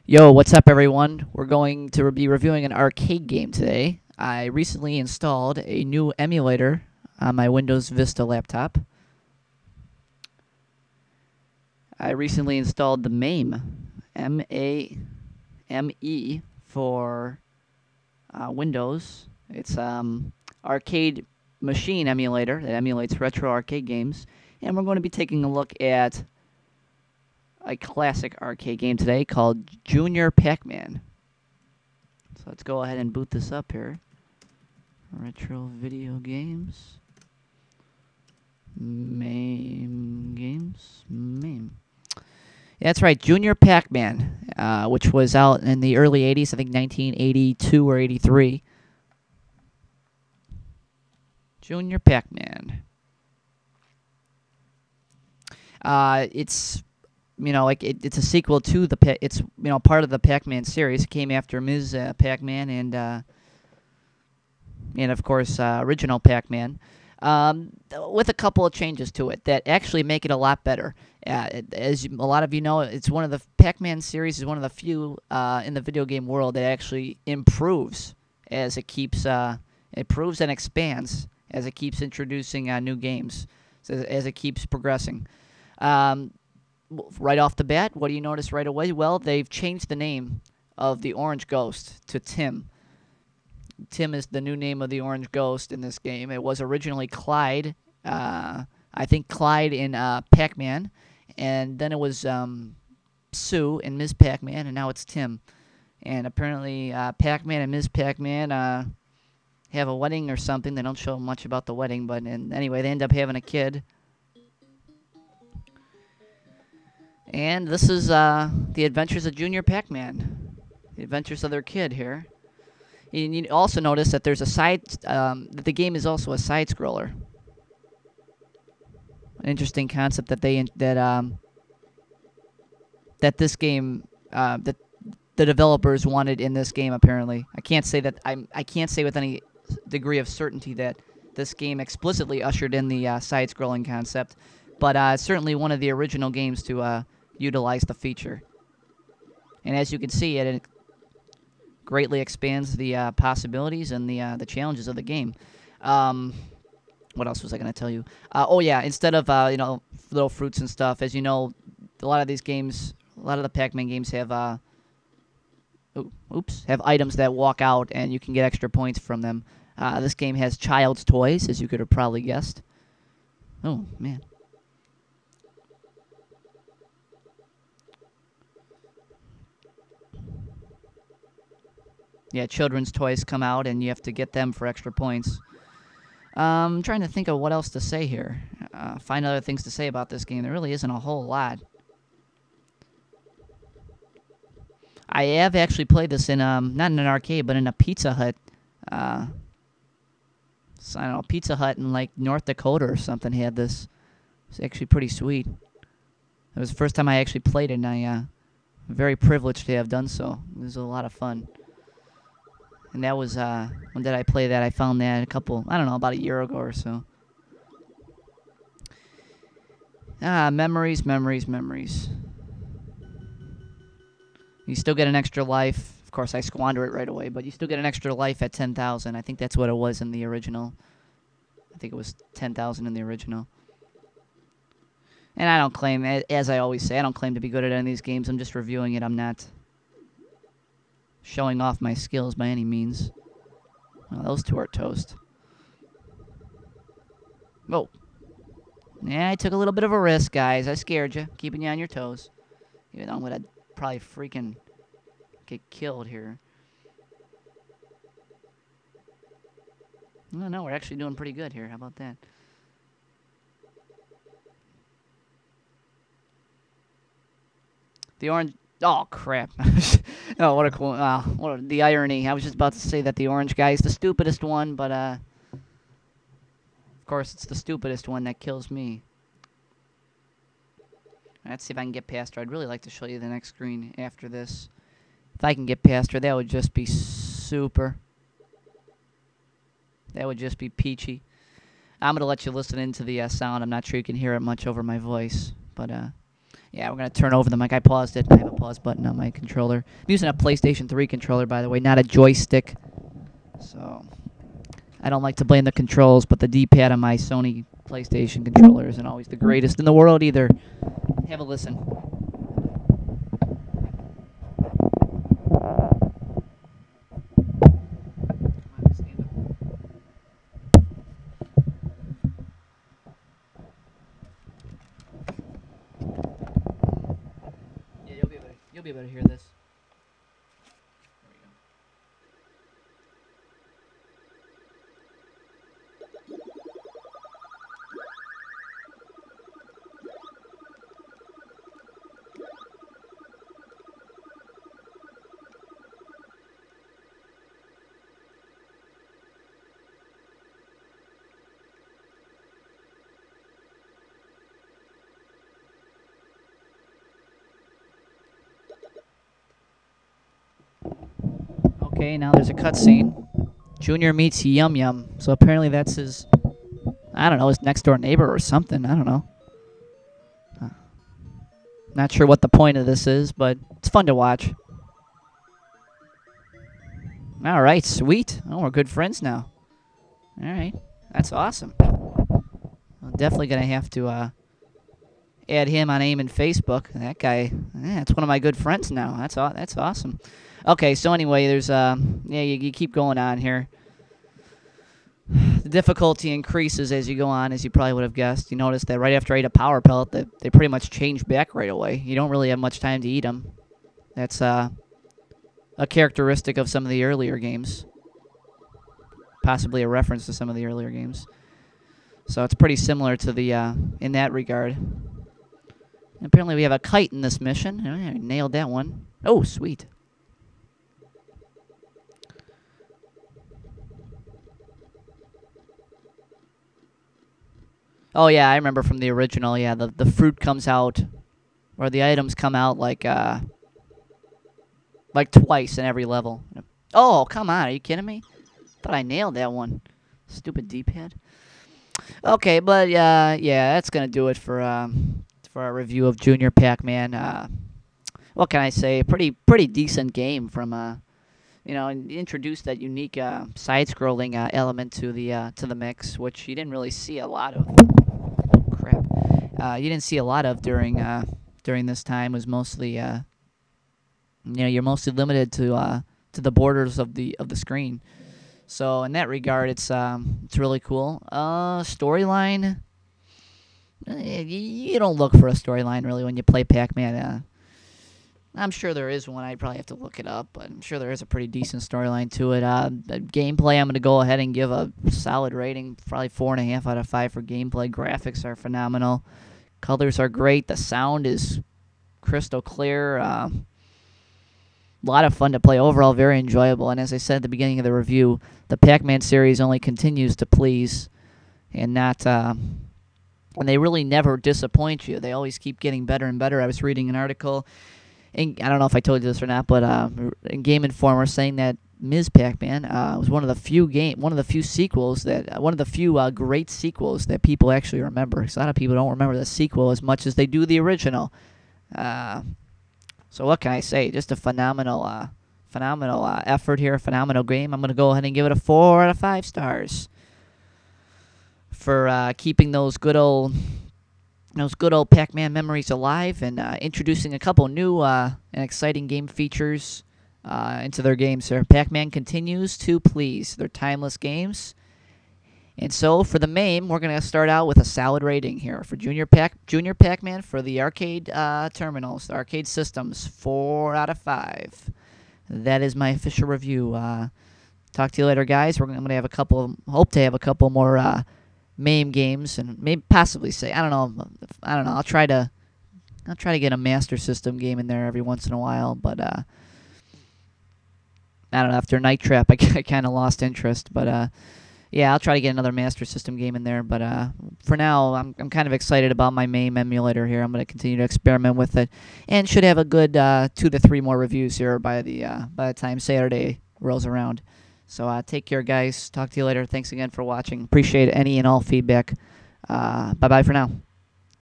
Yo, what's up, everyone? We're going to be reviewing an arcade game today. I recently installed a new emulator on my Windows Vista laptop. I recently installed the MAME, M-A-M-E, for Windows. It's arcade machine emulator that emulates retro arcade games. And we're going to be taking a look at a classic arcade game today called Junior Pac-Man. So let's go ahead and boot this up here. Retro video games. MAME games. MAME. Yeah, that's right, Junior Pac-Man, which was out in the early 80s, I think 1982 or 83. Junior Pac-Man. It's it's a sequel to it's part of the Pac-Man series. It came after Ms. Pac-Man and of course original Pac-Man, with a couple of changes to it that actually make it a lot better. As a lot of you know, it's one of the Pac-Man series is one of the few in the video game world that actually improves as it keeps improves and expands as it keeps introducing new games, as it keeps progressing. Right off the bat, what do you notice right away? Well, they've changed the name of the Orange Ghost to Tim. Tim is the new name of the Orange Ghost in this game. It was originally Clyde. I think Clyde in Pac-Man. And then it was Sue in Ms. Pac-Man, and now it's Tim. And apparently Pac-Man and Ms. Pac-Man have a wedding or something. They don't show much about the wedding, but anyway, they end up having a kid. And this is the adventures of Junior Pac-Man. The adventures of their kid here. And you also notice that there's a that the game is also a side-scroller. An interesting concept that that this game that the developers wanted in this game. Apparently, I can't say with any degree of certainty that this game explicitly ushered in the side-scrolling concept, but certainly one of the original games to utilize the feature. And as you can see, it greatly expands the possibilities and the challenges of the game. What else was I going to tell you? Oh yeah, instead of little fruits and stuff, as you know, a lot of these games, a lot of the Pac-Man games have have items that walk out and you can get extra points from them. This game has child's toys, as you could have probably guessed. Oh man. Yeah, children's toys come out, and you have to get them for extra points. I'm trying to think of what else to say here. Find other things to say about this game. There really isn't a whole lot. I have actually played this in, not in an arcade, but in a Pizza Hut. So I don't know, Pizza Hut in, like, North Dakota or something had this. It's actually pretty sweet. It was the first time I actually played it, and I'm very privileged to have done so. It was a lot of fun. And that was, when did I play that? I found that about a year ago or so. Memories, memories, memories. You still get an extra life. Of course, I squander it right away, but you still get an extra life at 10,000. I think that's what it was in the original. I think it was 10,000 in the original. And I don't claim, as I always say, I don't claim to be good at any of these games. I'm just reviewing it. I'm not showing off my skills by any means. Well, those two are toast. Whoa. Yeah, I took a little bit of a risk, guys. I scared you, keeping you on your toes. Even though I'm going to probably freaking get killed here. No, we're actually doing pretty good here. How about that? The orange... Oh, crap. Oh, what a cool... the irony. I was just about to say that the orange guy is the stupidest one, but, of course, it's the stupidest one that kills me. Let's see if I can get past her. I'd really like to show you the next screen after this. If I can get past her, that would just be super. That would just be peachy. I'm going to let you listen into the sound. I'm not sure you can hear it much over my voice, but, Yeah, we're going to turn over the mic. I paused it. I have a pause button on my controller. I'm using a PlayStation 3 controller, by the way, not a joystick. So I don't like to blame the controls, but the D-pad on my Sony PlayStation controller isn't always the greatest in the world either. Have a listen. Yeah, you'll be able to hear this. Okay, now there's a cutscene. Junior meets Yum Yum. So apparently that's his, I don't know, his next door neighbor or something. I don't know. Not sure what the point of this is, but it's fun to watch. All right, sweet. Oh, we're good friends now. All right, that's awesome. I'm definitely going to have to add him on AIM and Facebook. That guy, that's one of my good friends now. That's awesome. Okay, so anyway, there's you keep going on here. The difficulty increases as you go on, as you probably would have guessed. You notice that right after I eat a power pellet, that they pretty much change back right away. You don't really have much time to eat them. That's a characteristic of some of the earlier games. Possibly a reference to some of the earlier games. So it's pretty similar to the in that regard. And apparently we have a kite in this mission. Oh, yeah, nailed that one. Oh, sweet. Oh yeah, I remember from the original. Yeah, the fruit comes out, or the items come out like twice in every level. Oh, come on, are you kidding me? Thought I nailed that one. Stupid D-pad. Okay, but yeah, that's gonna do it for our review of Junior Pac-Man. What can I say? Pretty decent game from introduced that unique side-scrolling element to the mix, which you didn't really see a lot of. Oh, crap! You didn't see a lot of during this time. It was mostly you're mostly limited to the borders of the screen. So in that regard, it's really cool. Storyline. You don't look for a storyline really when you play Pac-Man. I'm sure there is one. I'd probably have to look it up, but I'm sure there is a pretty decent storyline to it. Gameplay, I'm going to go ahead and give a solid rating, probably 4.5 out of 5 for gameplay. Graphics are phenomenal. Colors are great. The sound is crystal clear. A lot of fun to play. Overall, very enjoyable. And as I said at the beginning of the review, the Pac-Man series only continues to please, and not. And they really never disappoint you. They always keep getting better and better. I was reading an article. I don't know if I told you this or not, but in Game Informer saying that Ms. Pac-Man was one of the few sequels that one of the few great sequels that people actually remember. Because a lot of people don't remember the sequel as much as they do the original. So what can I say? Just a phenomenal effort here, a phenomenal game. I'm going to go ahead and give it a 4 out of 5 stars for keeping those good old Pac-Man memories alive and introducing a couple new and exciting game features into their games here. Pac-Man continues to please. They're timeless games. And so for the MAME, we're going to start out with a solid rating here. For Junior Pac-Man for the arcade terminals, the arcade systems, 4 out of 5. That is my official review. Talk to you later, guys. I'm going to have hope to have a couple more MAME games, and maybe possibly say I don't know. I'll try to get a Master System game in there every once in a while, but I don't know. After Night Trap, I kind of lost interest, but yeah, I'll try to get another Master System game in there. But for now, I'm kind of excited about my MAME emulator here. I'm going to continue to experiment with it, and should have a good 2 to 3 more reviews here by the time Saturday rolls around. So take care, guys. Talk to you later. Thanks again for watching. Appreciate any and all feedback. Bye-bye for now.